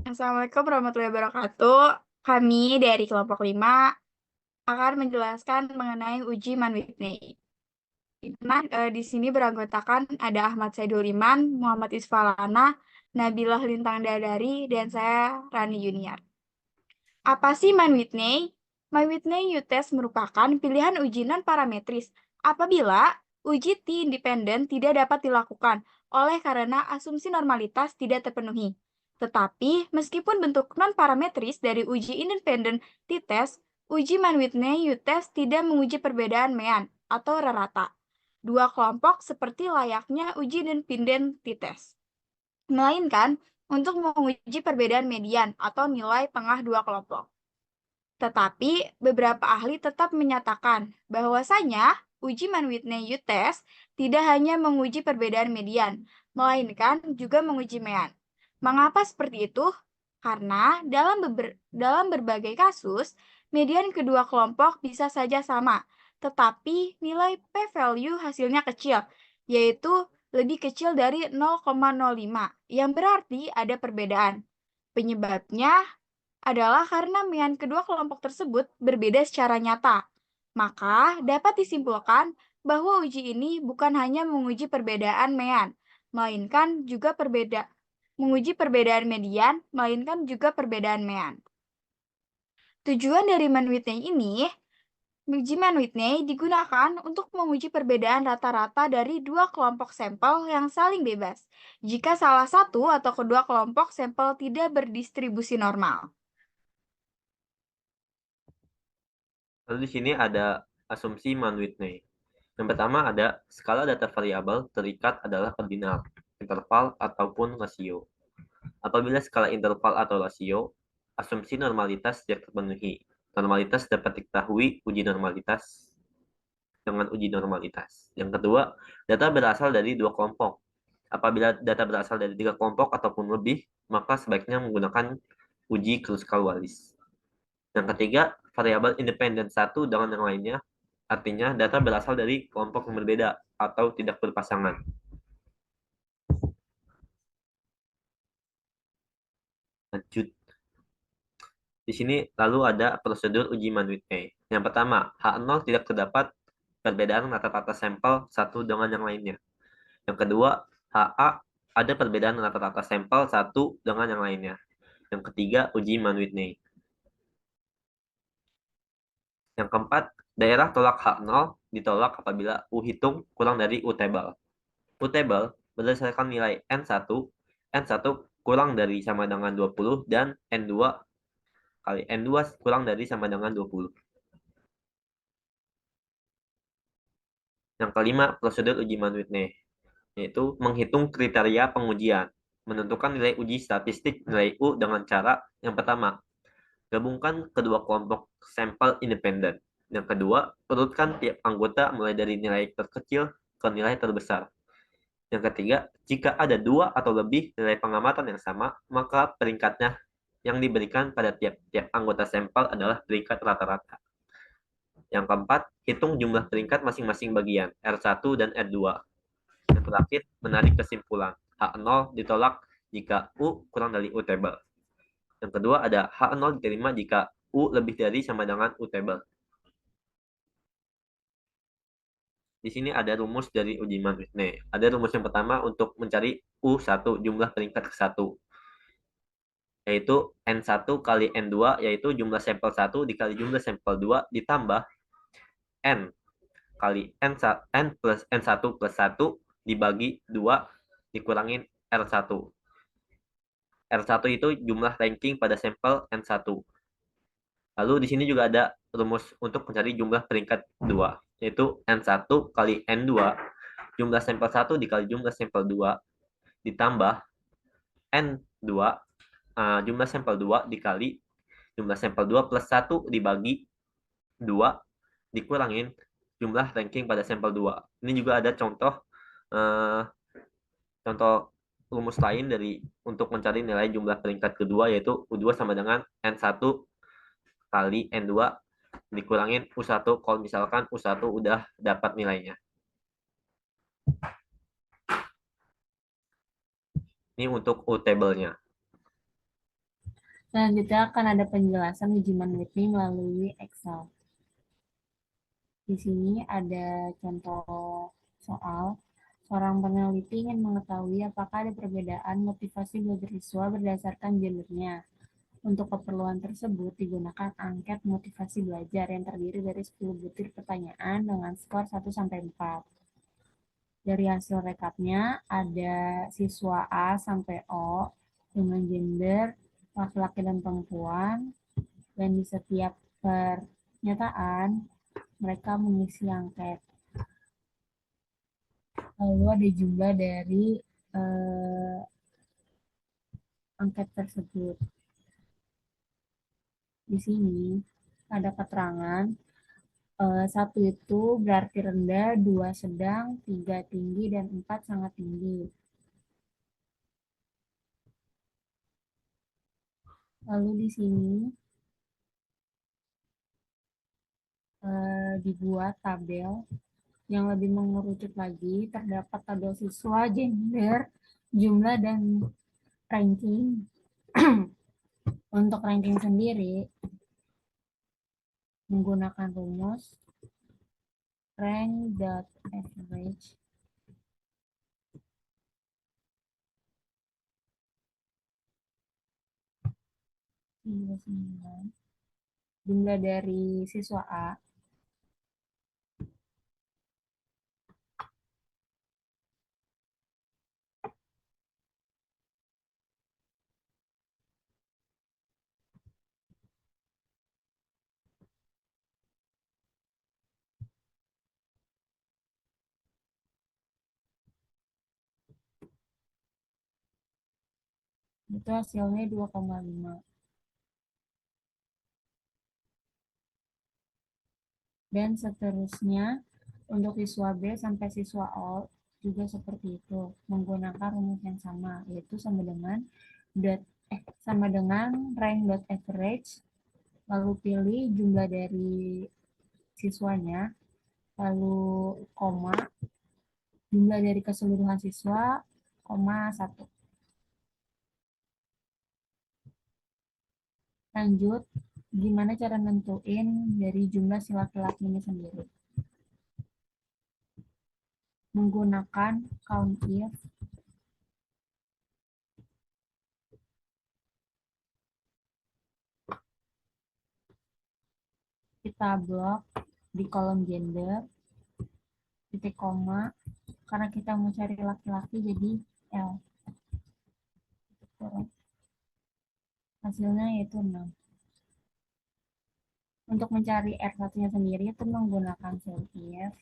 Assalamualaikum warahmatullahi wabarakatuh. Kami dari kelompok 5 akan menjelaskan mengenai uji Mann-Whitney. Nah, di sini beranggotakan ada Ahmad Saidul Iman, Muhammad Isfalana, Nabilah Lintang Dadari, dan saya Rani Junior. Apa sih Mann-Whitney? Mann-Whitney U-test merupakan pilihan uji non-parametris apabila uji T-independen tidak dapat dilakukan oleh karena asumsi normalitas tidak terpenuhi. Tetapi, meskipun bentuk non-parametris dari uji independen t-test, uji Mann-Whitney U-test tidak menguji perbedaan mean atau rata. Dua kelompok seperti layaknya uji independen t-test, melainkan untuk menguji perbedaan median atau nilai tengah dua kelompok. Tetapi, beberapa ahli tetap menyatakan bahwasanya uji Mann-Whitney U-test tidak hanya menguji perbedaan median, melainkan juga menguji mean. Mengapa seperti itu? Karena dalam berbagai kasus, median kedua kelompok bisa saja sama, tetapi nilai p-value hasilnya kecil, yaitu lebih kecil dari 0,05, yang berarti ada perbedaan. Penyebabnya adalah karena mean kedua kelompok tersebut berbeda secara nyata. Maka dapat disimpulkan bahwa uji ini bukan hanya menguji perbedaan mean, melainkan juga menguji perbedaan median, melainkan juga perbedaan mean. Tujuan dari Mann-Whitney ini, uji Mann-Whitney digunakan untuk menguji perbedaan rata-rata dari dua kelompok sampel yang saling bebas, jika salah satu atau kedua kelompok sampel tidak berdistribusi normal. Lalu di sini ada asumsi Mann-Whitney. Yang pertama ada skala data variabel terikat adalah ordinal, interval, ataupun rasio. Apabila skala interval atau rasio, asumsi normalitas tidak terpenuhi. Normalitas dapat diketahui uji normalitas dengan uji normalitas. Yang kedua, data berasal dari dua kelompok. Apabila data berasal dari tiga kelompok ataupun lebih, maka sebaiknya menggunakan uji Kruskal-Wallis. Yang ketiga, variabel independen satu dengan yang lainnya, artinya data berasal dari kelompok yang berbeda atau tidak berpasangan. Lanjut. Di sini lalu ada prosedur uji Mann-Whitney. Yang pertama, H0 tidak terdapat perbedaan rata-rata sampel satu dengan yang lainnya. Yang kedua, HA ada perbedaan rata-rata sampel satu dengan yang lainnya. Yang ketiga, uji Mann-Whitney. Yang keempat, daerah tolak H0 ditolak apabila U hitung kurang dari U table. U table berdasarkan nilai N1, N1 kurang dari sama dengan 20 dan N2 kali N2 kurang dari sama dengan 20. Yang kelima, prosedur uji Mann-Whitney, yaitu menghitung kriteria pengujian, menentukan nilai uji statistik nilai U dengan cara yang pertama, gabungkan kedua kelompok sampel independen. Yang kedua, urutkan tiap anggota mulai dari nilai terkecil ke nilai terbesar. Yang ketiga, jika ada dua atau lebih nilai pengamatan yang sama, maka peringkatnya yang diberikan pada tiap-tiap anggota sampel adalah peringkat rata-rata. Yang keempat, hitung jumlah peringkat masing-masing bagian, R1 dan R2. Yang terakhir, menarik kesimpulan. H0 ditolak jika U kurang dari U table. Yang kedua ada H0 diterima jika U lebih dari sama dengan U table. Di sini ada rumus dari uji Mann-Whitney. Ada rumus yang pertama untuk mencari U1, jumlah peringkat ke-1. Yaitu N1 kali N2, yaitu jumlah sampel 1 dikali jumlah sampel 2 ditambah N kali N plus N1 plus 1 dibagi 2 dikurangin R1. R1 itu jumlah ranking pada sampel N1. Lalu di sini juga ada rumus untuk mencari jumlah peringkat 2, yaitu N1 kali N2, jumlah sampel 1 dikali jumlah sampel 2, ditambah N2, jumlah sampel 2 dikali jumlah sampel 2 plus 1 dibagi 2, dikurangin jumlah ranking pada sampel 2. Ini juga ada contoh rumus lain untuk mencari nilai jumlah peringkat kedua, yaitu U2 sama dengan N1 kali N2 dikurangin U1 kalau misalkan U1 udah dapat nilainya. Ini untuk U table-nya. Selanjutnya akan ada penjelasan ujian Whitney melalui Excel. Di sini ada contoh soal. Seorang peneliti ingin mengetahui apakah ada perbedaan motivasi belajar siswa berdasarkan gendernya. Untuk keperluan tersebut digunakan angket motivasi belajar yang terdiri dari 10 butir pertanyaan dengan skor 1-4. Dari hasil rekapnya ada siswa A sampai O dengan gender laki-laki dan perempuan, dan di setiap pernyataan mereka mengisi angket. Lalu ada jumlah dari eh, angket tersebut. Di sini ada keterangan 1 itu berarti rendah, 2 sedang, 3 tinggi, dan 4 sangat tinggi. Lalu di sini dibuat tabel yang lebih mengerucut lagi. Terdapat tabel siswa, gender, jumlah, dan ranking. Untuk ranking sendiri menggunakan rumus rank.average jumlah dari siswa A itu hasilnya 2,5. Dan seterusnya untuk siswa B sampai siswa O juga seperti itu, menggunakan rumus yang sama, yaitu sama dengan rank.average, lalu pilih jumlah dari siswanya, lalu koma jumlah dari keseluruhan siswa, koma 1. Lanjut, gimana cara nentuin dari jumlah si laki-laki ini sendiri? Menggunakan count if, kita blok di kolom gender, titik koma, karena kita mau cari laki-laki jadi L. Hasilnya yaitu 6. Untuk mencari R1-nya sendiri itu menggunakan sel if.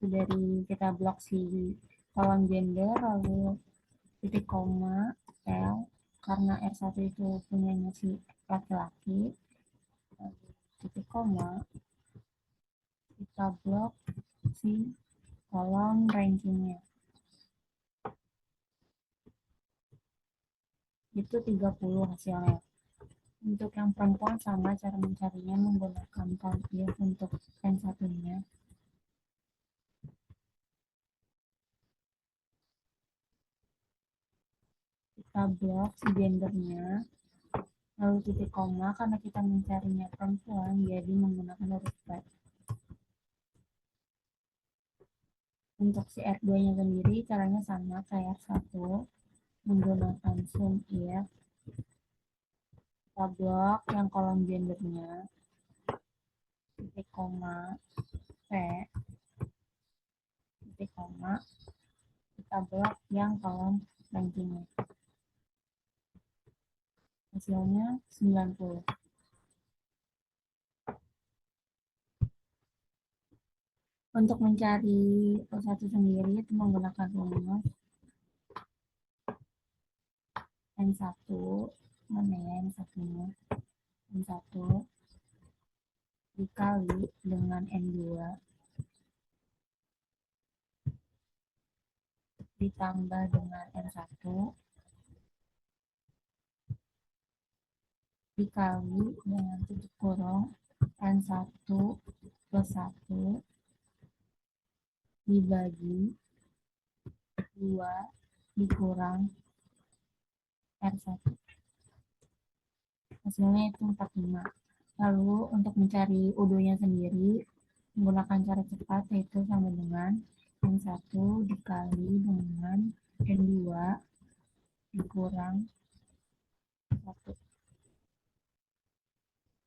Dari kita blok si kolom gender, lalu titik koma L, karena R1 itu punyanya si laki-laki, titik koma, kita blok si kolom rankingnya. Itu 30 hasilnya. Untuk yang perempuan sama cara mencarinya menggunakan count if untuk N1-nya. Kita blok si gendernya, lalu titik koma, karena kita mencarinya perempuan, jadi menggunakan huruf B. Untuk si R2-nya sendiri, caranya sama kayak R1, menggunakan sum if. Kita blok yang kolom gendernya, titik koma, P, titik koma, kita blok yang kolom rankingnya. Hasilnya 90. Untuk mencari O1 sendiri itu menggunakan rumus N1, mana ya N1-nya? N1 dikali dengan N2 ditambah dengan N1 dikali dengan tutup kurung N1 plus 1 dibagi 2 dikurang R1. Hasilnya itu 45. Lalu untuk mencari U2-nya sendiri, menggunakan cara cepat yaitu sama dengan N1 dikali dengan N2 dikurang 1.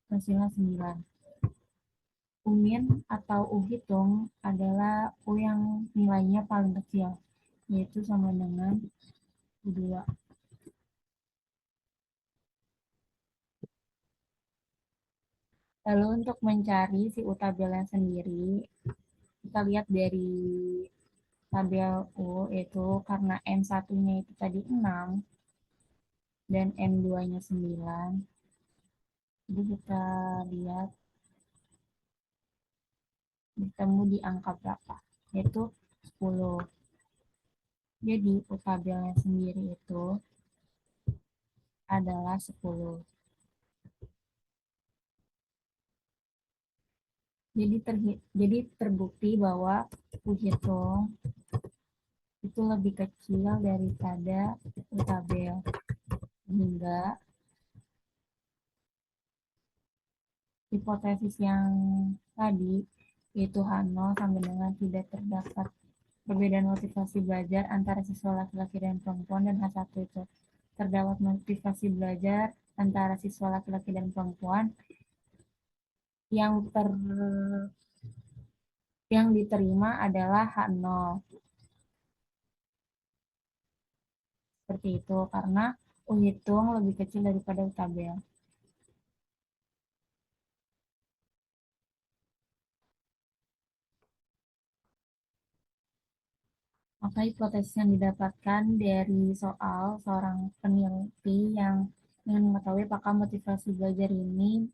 Hasilnya 9. U-min atau U hitung adalah U yang nilainya paling kecil, yaitu sama dengan U2. Lalu untuk mencari si U tabelnya sendiri, kita lihat dari tabel U, yaitu karena M1-nya itu tadi 6 dan M2-nya 9. Jadi kita lihat bertemu di angka berapa, yaitu 10. Jadi U tabelnya sendiri itu adalah 10. Jadi terbukti bahwa U hitung itu lebih kecil daripada U tabel, hingga hipotesis yang tadi, yaitu H0 sama dengan tidak terdapat perbedaan motivasi belajar antara siswa laki-laki dan perempuan, dan H1 itu terdapat motivasi belajar antara siswa laki-laki dan perempuan yang diterima adalah H0. Seperti itu karena U hitung lebih kecil daripada U tabel. Maka hipotesis yang didapatkan dari soal seorang peneliti yang ingin mengetahui apakah motivasi belajar ini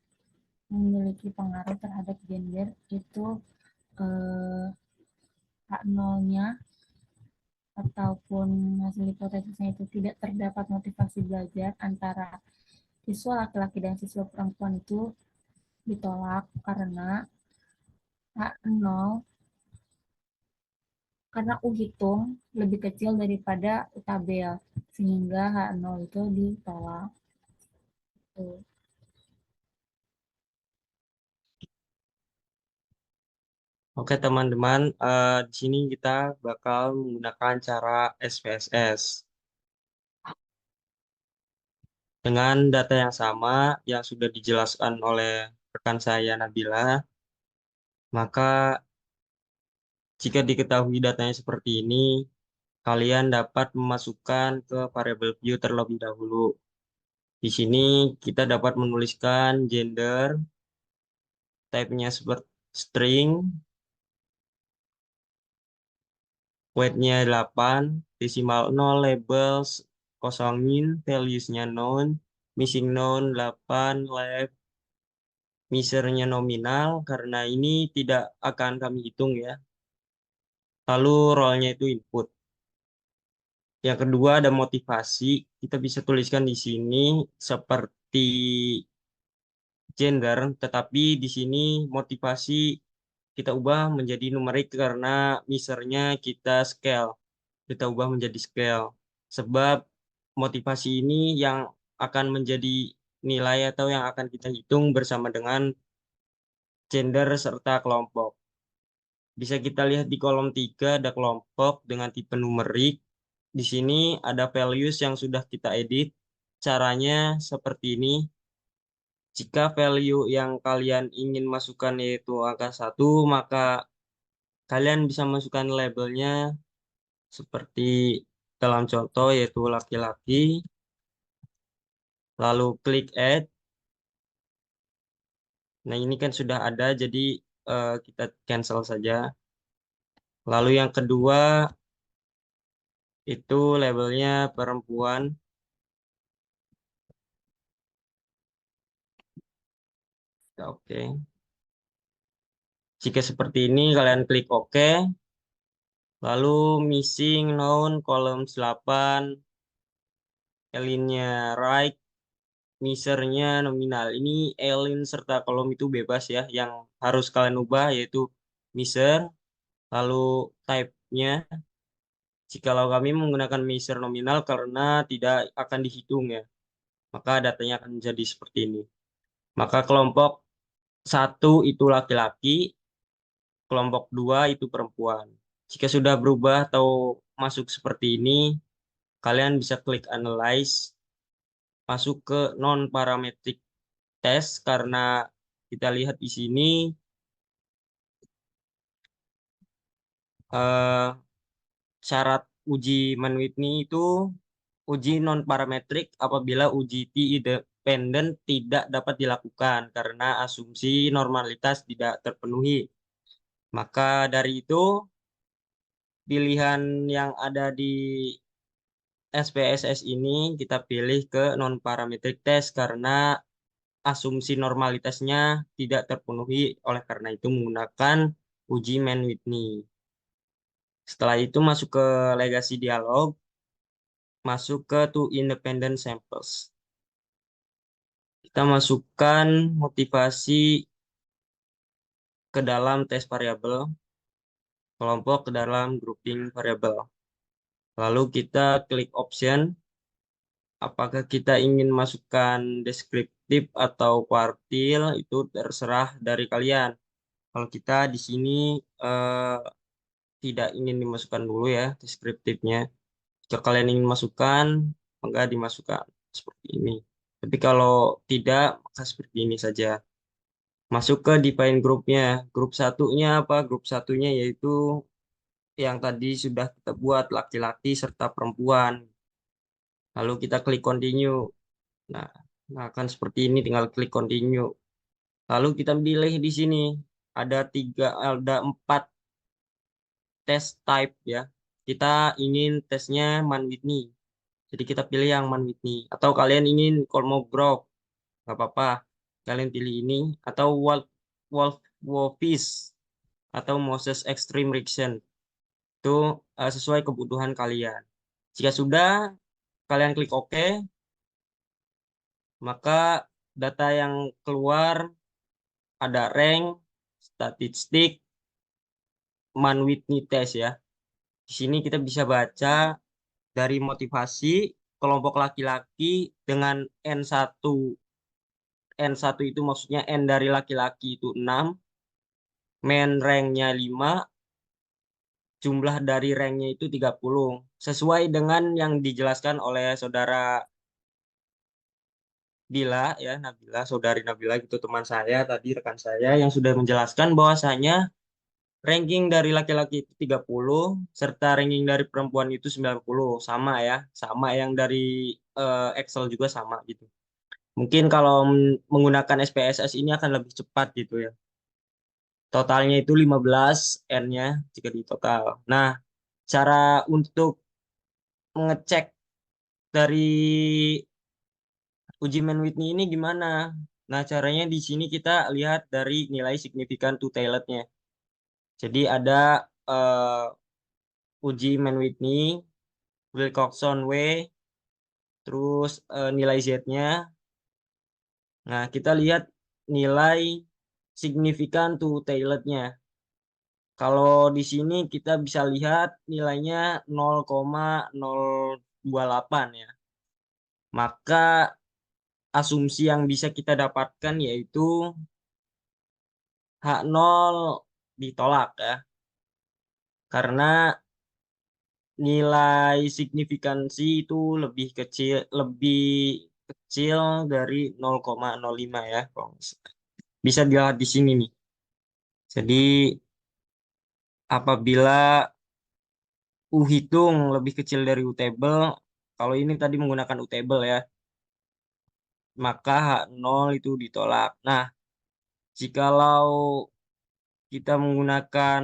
memiliki pengaruh terhadap gender itu H0-nya ataupun hasil hipotesisnya itu tidak terdapat motivasi belajar antara siswa laki-laki dan siswa perempuan itu ditolak karena H0 karena U hitung lebih kecil daripada U tabel, sehingga H0 itu ditolak. Tuh. Oke teman-teman, di sini kita bakal menggunakan cara SPSS. Dengan data yang sama yang sudah dijelaskan oleh rekan saya Nabila, maka jika diketahui datanya seperti ini, kalian dapat memasukkan ke variabel view terlebih dahulu. Di sini kita dapat menuliskan gender, type-nya seperti string, weight-nya 8, desimal 0, labels, kosongin, values-nya known, missing known 8, left, measure-nya nominal, karena ini tidak akan kami hitung ya. Lalu role-nya itu input. Yang kedua ada motivasi, kita bisa tuliskan di sini seperti gender, tetapi di sini motivasi kita ubah menjadi numerik karena measure-nya kita scale. Kita ubah menjadi scale. Sebab motivasi ini yang akan menjadi nilai atau yang akan kita hitung bersama dengan gender serta kelompok. Bisa kita lihat di kolom 3 ada kelompok dengan tipe numerik. Di sini ada values yang sudah kita edit. Caranya seperti ini. Jika value yang kalian ingin masukkan yaitu angka 1, maka kalian bisa masukkan labelnya seperti dalam contoh yaitu laki-laki. Lalu klik add. Nah ini kan sudah ada, jadi kita cancel saja. Lalu yang kedua itu labelnya perempuan. Oke. Jika seperti ini kalian klik OK. Lalu missing known column 8, align-nya right, misernya nominal. Ini Elin serta kolom itu bebas ya. Yang harus kalian ubah yaitu miser, lalu type-nya. Jikalau kami menggunakan miser nominal karena tidak akan dihitung ya, maka datanya akan menjadi seperti ini. Maka kelompok 1 itu laki-laki, kelompok 2 itu perempuan. Jika sudah berubah atau masuk seperti ini, kalian bisa klik analyze, masuk ke non-parametric test karena kita lihat di sini eh, syarat uji Mann-Whitney itu uji non-parametrik apabila uji T-independent tidak dapat dilakukan karena asumsi normalitas tidak terpenuhi. Maka dari itu, pilihan yang ada di SPSS ini kita pilih ke non-parametric test karena asumsi normalitasnya tidak terpenuhi, oleh karena itu menggunakan uji Mann-Whitney. Setelah itu masuk ke legacy dialog, masuk ke two independent samples. Kita masukkan motivasi ke dalam tes variabel, kelompok ke dalam grouping variabel. Lalu kita klik option, apakah kita ingin masukkan deskriptif atau kuartil, itu terserah dari kalian. Kalau kita di sini eh, tidak ingin dimasukkan dulu ya deskriptifnya. Jika kalian ingin masukkan, maka dimasukkan seperti ini. Tapi kalau tidak, maka seperti ini saja. Masuk ke define grupnya. Grup satunya apa? Grup satunya yaitu yang tadi sudah kita buat laki-laki serta perempuan. Lalu kita klik continue. Nah, akan seperti ini, tinggal klik continue. Lalu kita pilih di sini ada 4 test type ya. Kita ingin tesnya Mann-Whitney. Jadi kita pilih yang Mann-Whitney. Atau kalian ingin Kolmogorov, nggak apa-apa. Kalian pilih ini. Atau Wolfowitz atau Moses Extreme Reaction. Itu sesuai kebutuhan kalian. Jika sudah, kalian klik OK, maka data yang keluar ada rank, statistik, Mann-Whitney test ya. Di sini kita bisa baca dari motivasi kelompok laki-laki dengan N1. N1 itu maksudnya N dari laki-laki itu 6, main rank-nya 5, jumlah dari rank-nya itu 30. Sesuai dengan yang dijelaskan oleh saudara Bila ya, Nabila, saudari Nabila gitu teman saya tadi, rekan saya yang sudah menjelaskan bahwasanya ranking dari laki-laki itu 30 serta ranking dari perempuan itu 90. Sama ya, sama yang dari Excel juga sama gitu. Mungkin kalau menggunakan SPSS ini akan lebih cepat gitu ya. Totalnya itu 15 N-nya jika di total. Nah, cara untuk mengecek dari uji Mann-Whitney ini gimana? Nah, caranya di sini kita lihat dari nilai signifikan two-tailednya. Jadi ada uji Mann-Whitney, Wilcoxon W, terus nilai Z-nya. Nah, kita lihat nilai signifikan two-tailednya. Kalau di sini kita bisa lihat nilainya 0,028 ya. Maka asumsi yang bisa kita dapatkan yaitu H0 ditolak ya. Karena nilai signifikansi itu lebih kecil dari 0,05 ya. Bisa dilihat di sini nih. Jadi apabila U hitung lebih kecil dari U table, kalau ini tadi menggunakan U table ya, maka H0 itu ditolak. Nah, jikalau kita menggunakan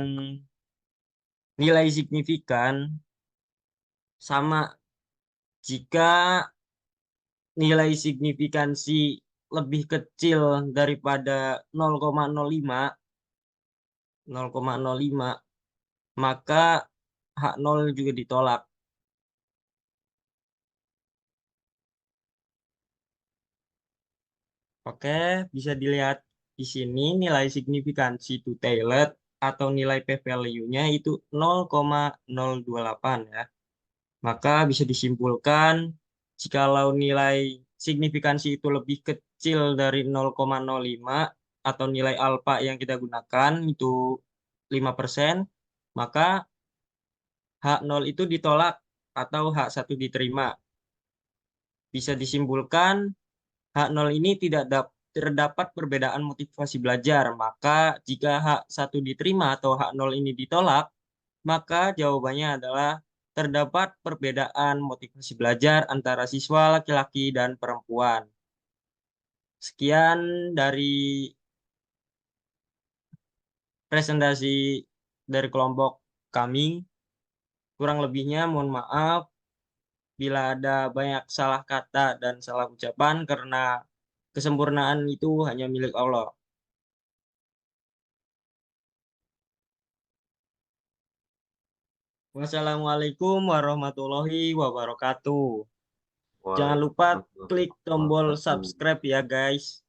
nilai signifikan sama, jika nilai signifikansi lebih kecil daripada 0,05, maka H0 juga ditolak. Oke, bisa dilihat di sini nilai signifikansi two-tailed atau nilai p-value-nya itu 0,028 ya. Maka bisa disimpulkan jikalau nilai signifikansi itu lebih kecil dari 0,05 atau nilai alfa yang kita gunakan itu 5%, maka H0 itu ditolak atau H1 diterima. Bisa disimpulkan H0 ini tidak terdapat perbedaan motivasi belajar. Maka jika H1 diterima atau H0 ini ditolak, maka jawabannya adalah terdapat perbedaan motivasi belajar antara siswa laki-laki dan perempuan. Sekian dari presentasi dari kelompok kami. Kurang lebihnya mohon maaf bila ada banyak salah kata dan salah ucapan karena kesempurnaan itu hanya milik Allah. Wassalamualaikum warahmatullahi wabarakatuh. Jangan lupa klik tombol Waalaikumsalam. subscribe ya guys.